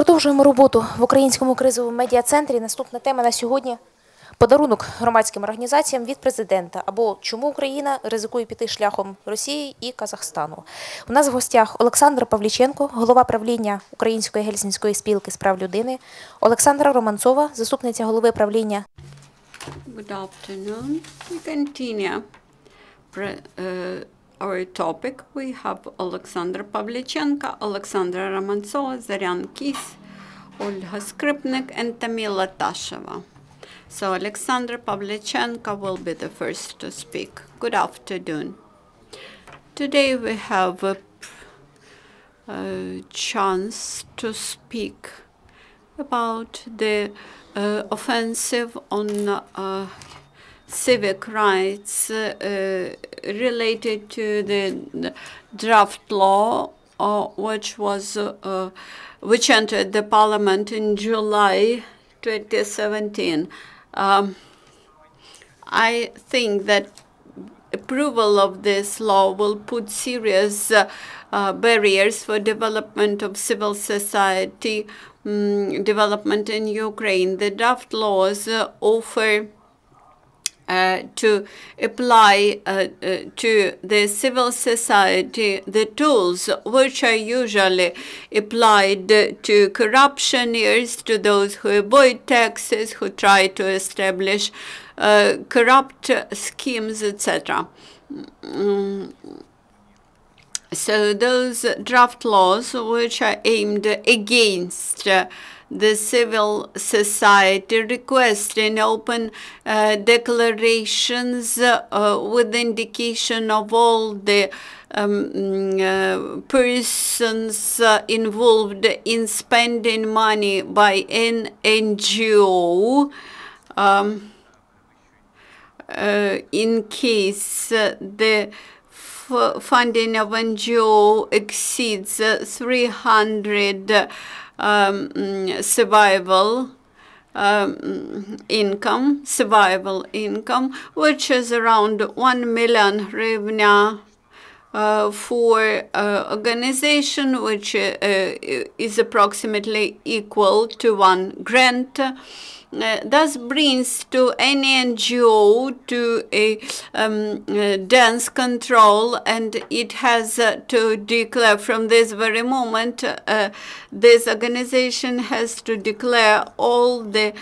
Продовжуємо роботу в Українському кризовому медіа-центрі. Наступна тема на сьогодні – подарунок громадським організаціям від президента. Або чому Україна ризикує піти шляхом Росії і Казахстану. У нас в гостях Олександр Павліченко, голова правління Української Гельсінської спілки з прав людини, Олександра Романtsova, заступниця голови правління. Good afternoon. We continue our topic. We have Oleksandr Pavlichenko, Oleksandra Romantsova, Zoryan Kis, Olha Skrypnyk, and Tamila Tasheva. So Oleksandr Pavlichenko will be the first to speak. Good afternoon. Today we have a chance to speak about the offensive on civic rights related to the draft law, which entered the parliament in July 2017. I think that approval of this law will put serious barriers for development of civil society development in Ukraine. The draft laws offer to apply to the civil society the tools which are usually applied to corruptioneers, to those who avoid taxes, who try to establish corrupt schemes, etc. So those draft laws which are aimed against the civil society request in open declarations with indication of all the persons involved in spending money by an NGO in case the funding of NGO exceeds 300 survival income, which is around 1 million hryvnia for organization, which is approximately equal to 1 grant. Thus brings to any NGO to a dense control, and it has to declare from this very moment, this organization has to declare all the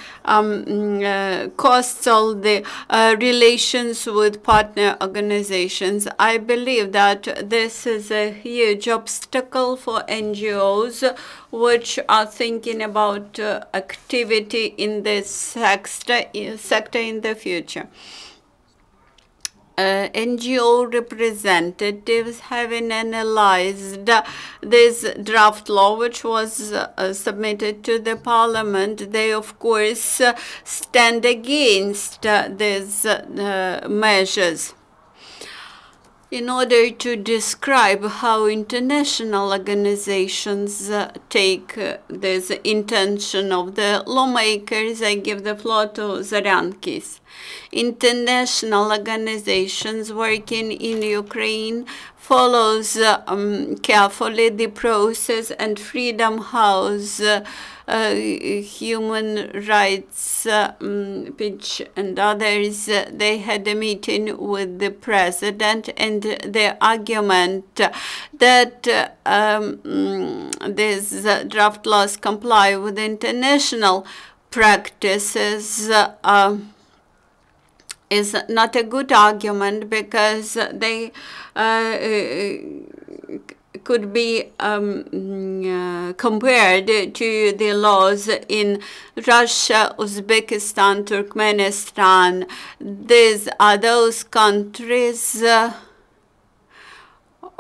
costs, all the relations with partner organizations. I believe that this is a huge obstacle for NGOs which are thinking about activity in this sector in the future. NGO representatives, having analyzed this draft law, which was submitted to the parliament, they of course stand against these measures. In order to describe how international organizations take this intention of the lawmakers, I give the floor to Zoryan Kis. International organizations working in Ukraine follows carefully the process, and Freedom House, Human Rights Pitch, and others, they had a meeting with the president, and the argument that these draft laws comply with international practices is not a good argument, because they could be compared to the laws in Russia, Uzbekistan, Turkmenistan. These are those countries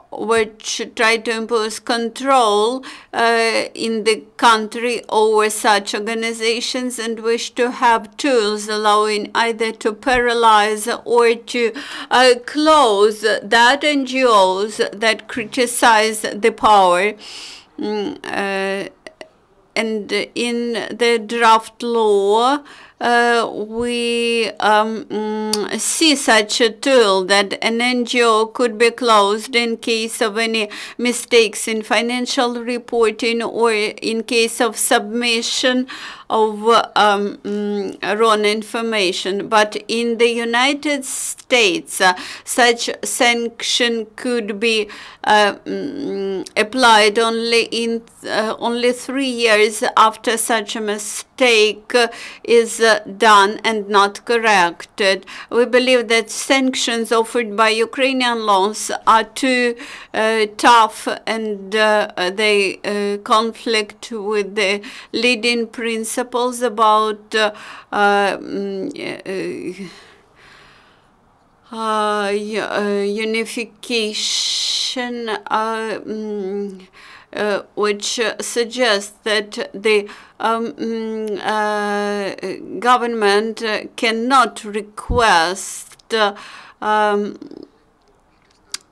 which try to impose control in the country over such organizations, and wish to have tools allowing either to paralyze or to close that NGOs that criticize the power. And in the draft law, we see such a tool that an NGO could be closed in case of any mistakes in financial reporting or in case of submission of wrong information. But in the United States, such sanction could be applied only 3 years after such a mistake is done and not corrected. We believe that sanctions offered by Ukrainian laws are too tough, and they conflict with the leading principles about unification, which suggests that the government cannot request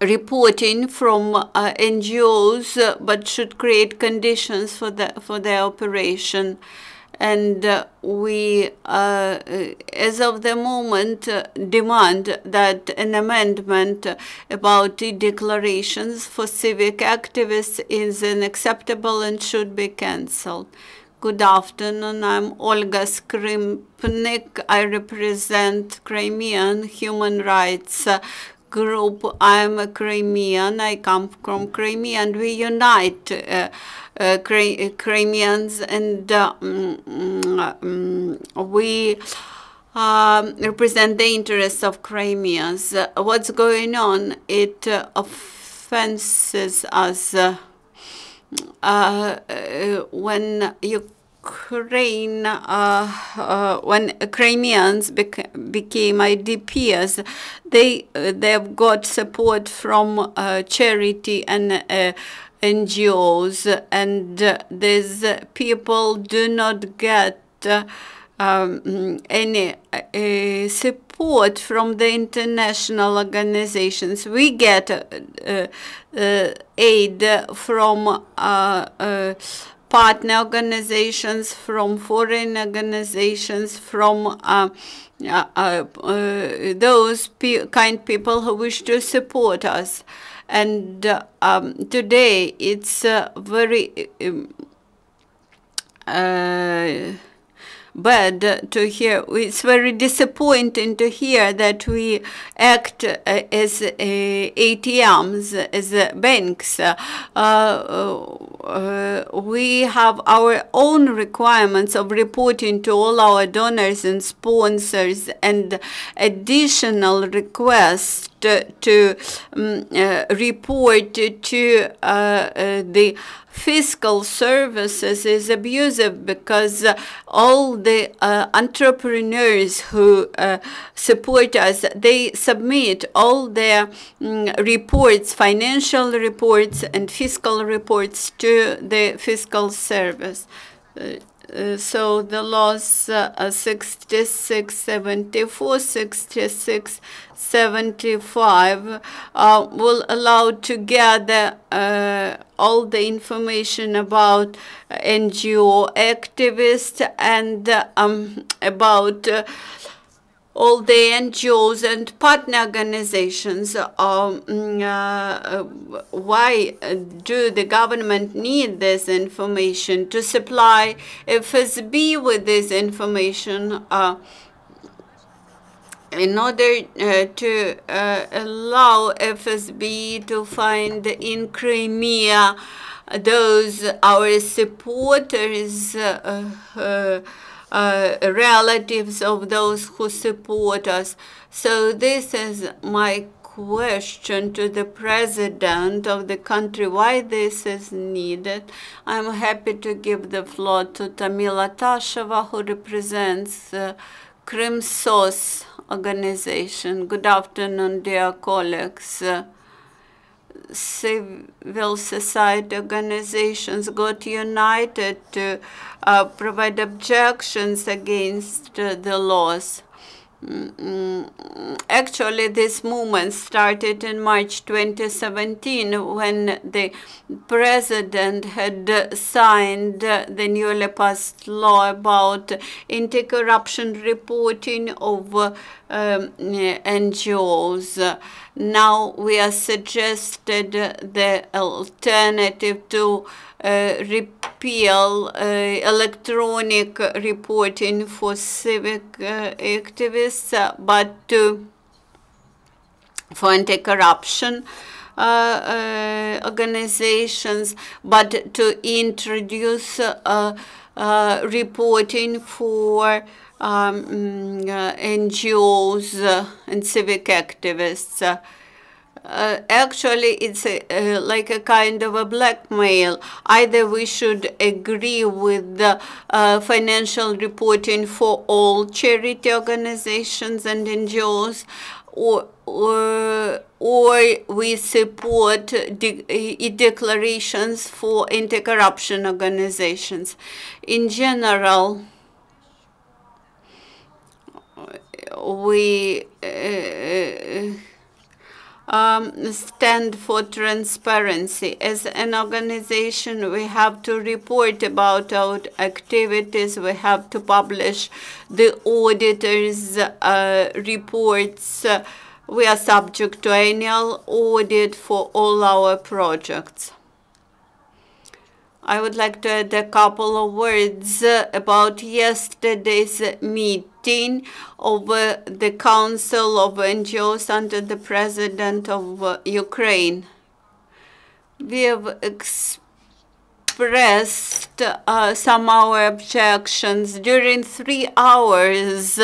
reporting from NGOs, but should create conditions for their operation. And we, as of the moment, demand that an amendment about the declarations for civic activists is unacceptable and should be cancelled. Good afternoon, I'm Olha Skrypnyk. I represent Crimean human rights group. I'm a Crimean. I come from Crimea, and we unite Crimeans, and we represent the interests of Crimeans. What's going on? It offenses us when Ukraine, when Crimeans became IDPs, they've got support from charity and NGOs, and these people do not get any support from the international organizations. We get aid from partner organizations, from foreign organizations, from those kind people who wish to support us. And today it's very bad to hear. It's very disappointing to hear that we act as ATMs, as banks. We have our own requirements of reporting to all our donors and sponsors, and additional requests to report to the fiscal services is abusive, because all the entrepreneurs who support us, they submit all their reports, financial reports and fiscal reports, to the fiscal service. So the laws 6674, 6675 will allow to gather all the information about NGO activists and about all the NGOs and partner organizations. Why do the government need this information? To supply FSB with this information in order to allow FSB to find in Crimea those our supporters, relatives of those who support us. So this is my question to the president of the country, why this is needed. I'm happy to give the floor to Tamila Tasheva, who represents Crimsos organization. Good afternoon, dear colleagues. Civil society organizations got united to provide objections against the laws. Actually, this movement started in March 2017 when the president had signed the newly passed law about anti-corruption reporting of NGOs. Now we are suggested the alternative to repeal electronic reporting for civic activists, but for anti-corruption organizations, but to introduce reporting for NGOs and civic activists. Actually, it's like a kind of a blackmail. Either we should agree with the financial reporting for all charity organizations and NGOs, or we support declarations for anti-corruption organizations. In general, we stand for transparency. As an organization, we have to report about our activities. We have to publish the auditors' reports. We are subject to annual audit for all our projects. I would like to add a couple of words about yesterday's meeting of the Council of NGOs under the President of Ukraine. We have expressed some of our objections. During 3 hours,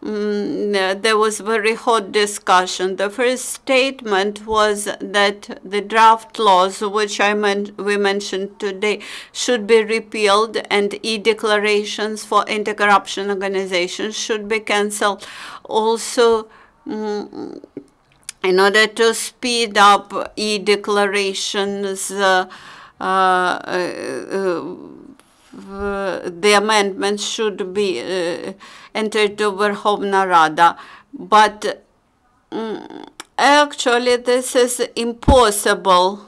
there was very hot discussion. The first statement was that the draft laws, which we mentioned today, should be repealed, and e-declarations for anti-corruption organizations should be cancelled. Also, in order to speed up e-declarations, the amendments should be entered to Verkhovna Rada. But actually, this is impossible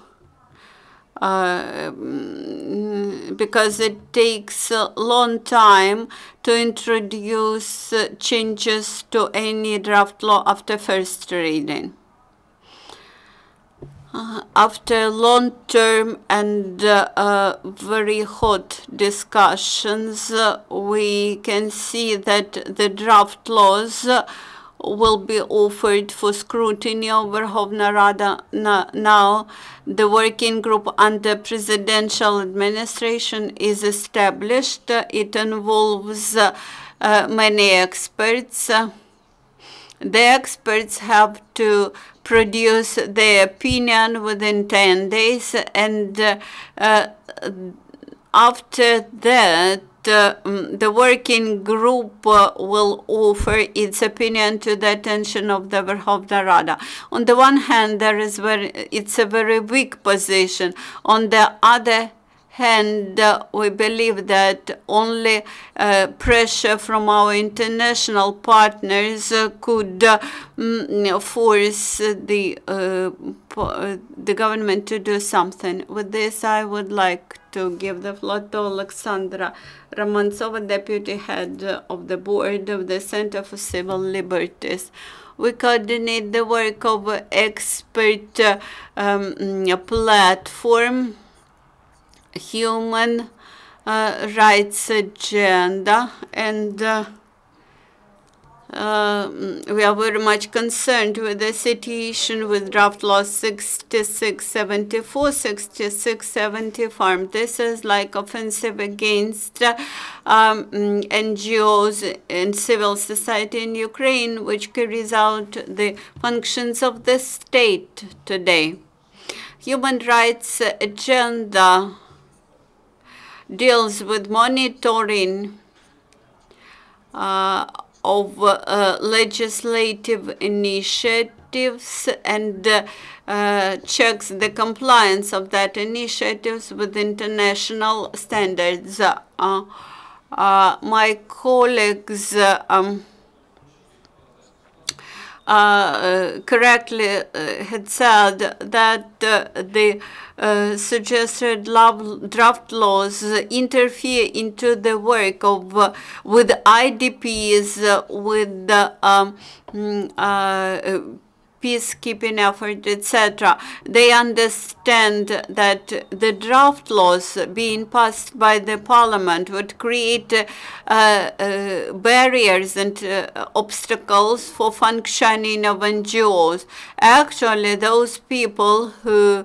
because it takes a long time to introduce changes to any draft law after first reading. After long-term and very hot discussions, we can see that the draft laws will be offered for scrutiny of Verkhovna Rada. Now, the working group under presidential administration is established. It involves many experts. The experts have to produce their opinion within 10 days, and after that, the working group will offer its opinion to the attention of the Verkhovna Rada. On the one hand, it's a very weak position. On the other hand, we believe that only pressure from our international partners could force the government to do something. With this, I would like to give the floor to Oleksandra Romantsova, Deputy Head of the Board of the Center for Civil Liberties. We coordinate the work of expert platform, human rights agenda, and we are very much concerned with the situation with draft law 6674, 6675. This is like offensive against NGOs and civil society in Ukraine, which carries out the functions of the state today. Human rights agenda deals with monitoring of legislative initiatives and checks the compliance of that initiatives with international standards. My colleagues correctly had said that the suggested draft laws interfere into the work of with IDPs, with peacekeeping effort, etc. They understand that the draft laws being passed by the parliament would create barriers and obstacles for functioning of NGOs. Actually, those people who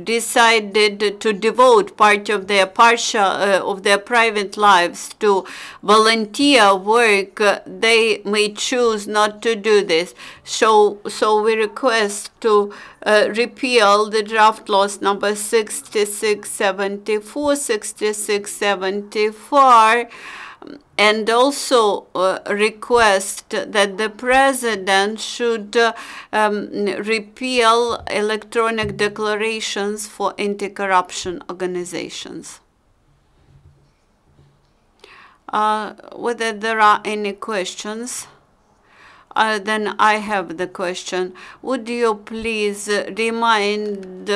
decided to devote part of their private lives to volunteer work, they may choose not to do this. So we request to repeal the draft laws number 6674, 6674, and also request that the president should repeal electronic declarations for anti-corruption organizations. Whether there are any questions? Then I have the question. Would you please remind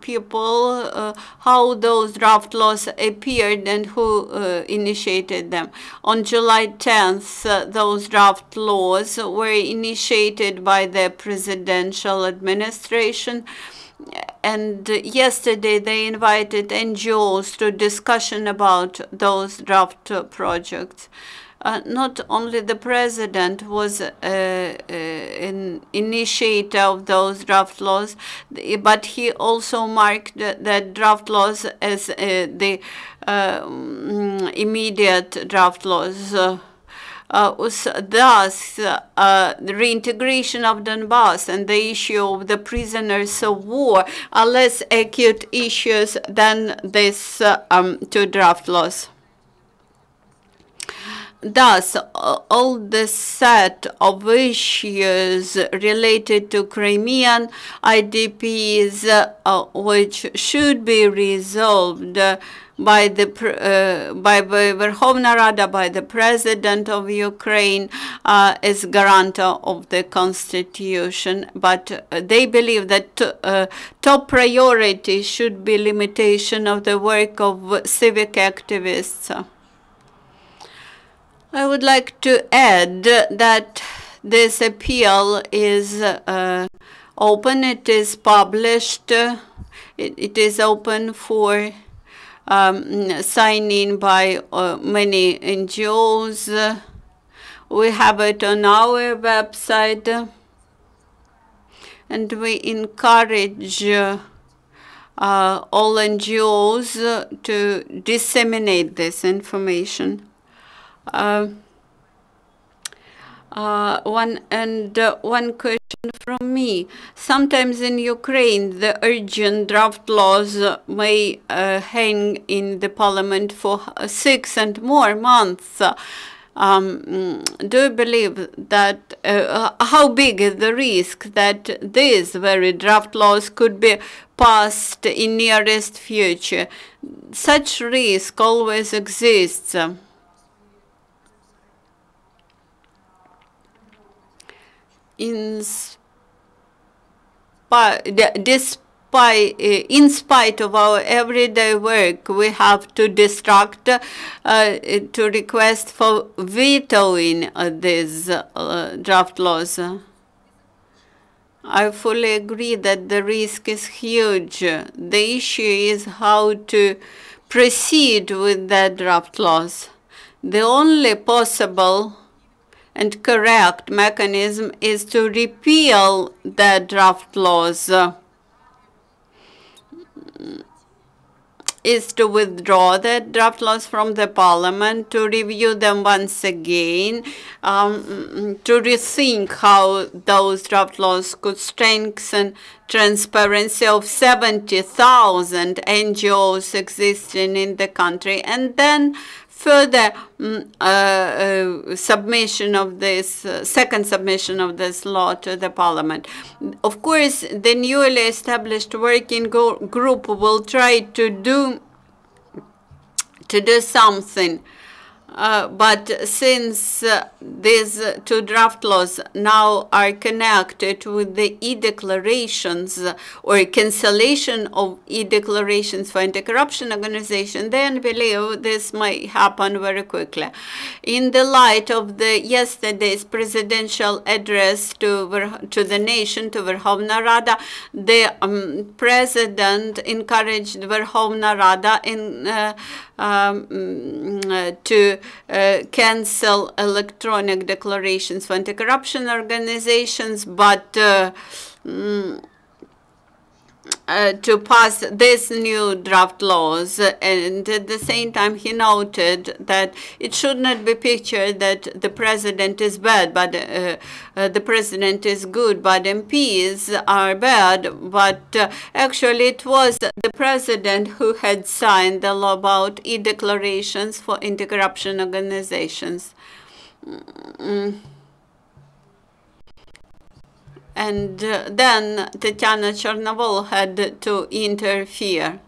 people how those draft laws appeared and who initiated them? On July 10th, those draft laws were initiated by the presidential administration. And yesterday they invited NGOs to discussion about those draft projects. Not only the president was an initiator of those draft laws, but he also marked that draft laws as the immediate draft laws. Thus, the reintegration of Donbass and the issue of the prisoners of war are less acute issues than these two draft laws. Thus, all the set of issues related to Crimean IDPs, which should be resolved by the Verkhovna Rada, by the President of Ukraine, as guarantor of the Constitution. But they believe that top priority should be limitation of the work of civic activists. I would like to add that this appeal is open, it is published, it is open for signing by many NGOs. We have it on our website, and we encourage all NGOs to disseminate this information. One question from me. Sometimes in Ukraine, the urgent draft laws may hang in the parliament for 6 and more months. Do you believe that, how big is the risk that these very draft laws could be passed in nearest future? Such risk always exists. In spite of our everyday work, we have to distract to request for vetoing these draft laws. I fully agree that the risk is huge. The issue is how to proceed with that draft laws. The only possible and correct mechanism is to repeal the draft laws, is to withdraw the draft laws from the parliament, to review them once again, to rethink how those draft laws could strengthen transparency of 70,000 NGOs existing in the country, and then further submission of this, second submission of this law to the parliament. Of course, the newly established working group will try to do something. But since these two draft laws now are connected with the e-declarations or cancellation of e-declarations for anti-corruption organization, then believe this might happen very quickly. In the light of the yesterday's presidential address to the nation, to Verkhovna Rada, the president encouraged Verkhovna Rada to cancel electronic declarations for anti-corruption organizations, but to pass these new draft laws. And at the same time, he noted that it should not be pictured that the president is bad, but the president is good, but MPs are bad. But actually, it was the president who had signed the law about e-declarations for anti-corruption organizations. And then Tatiana Chornovol had to interfere.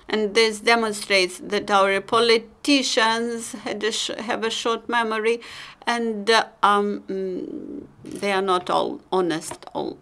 And this demonstrates that our politicians have a short memory, and they are not all honest all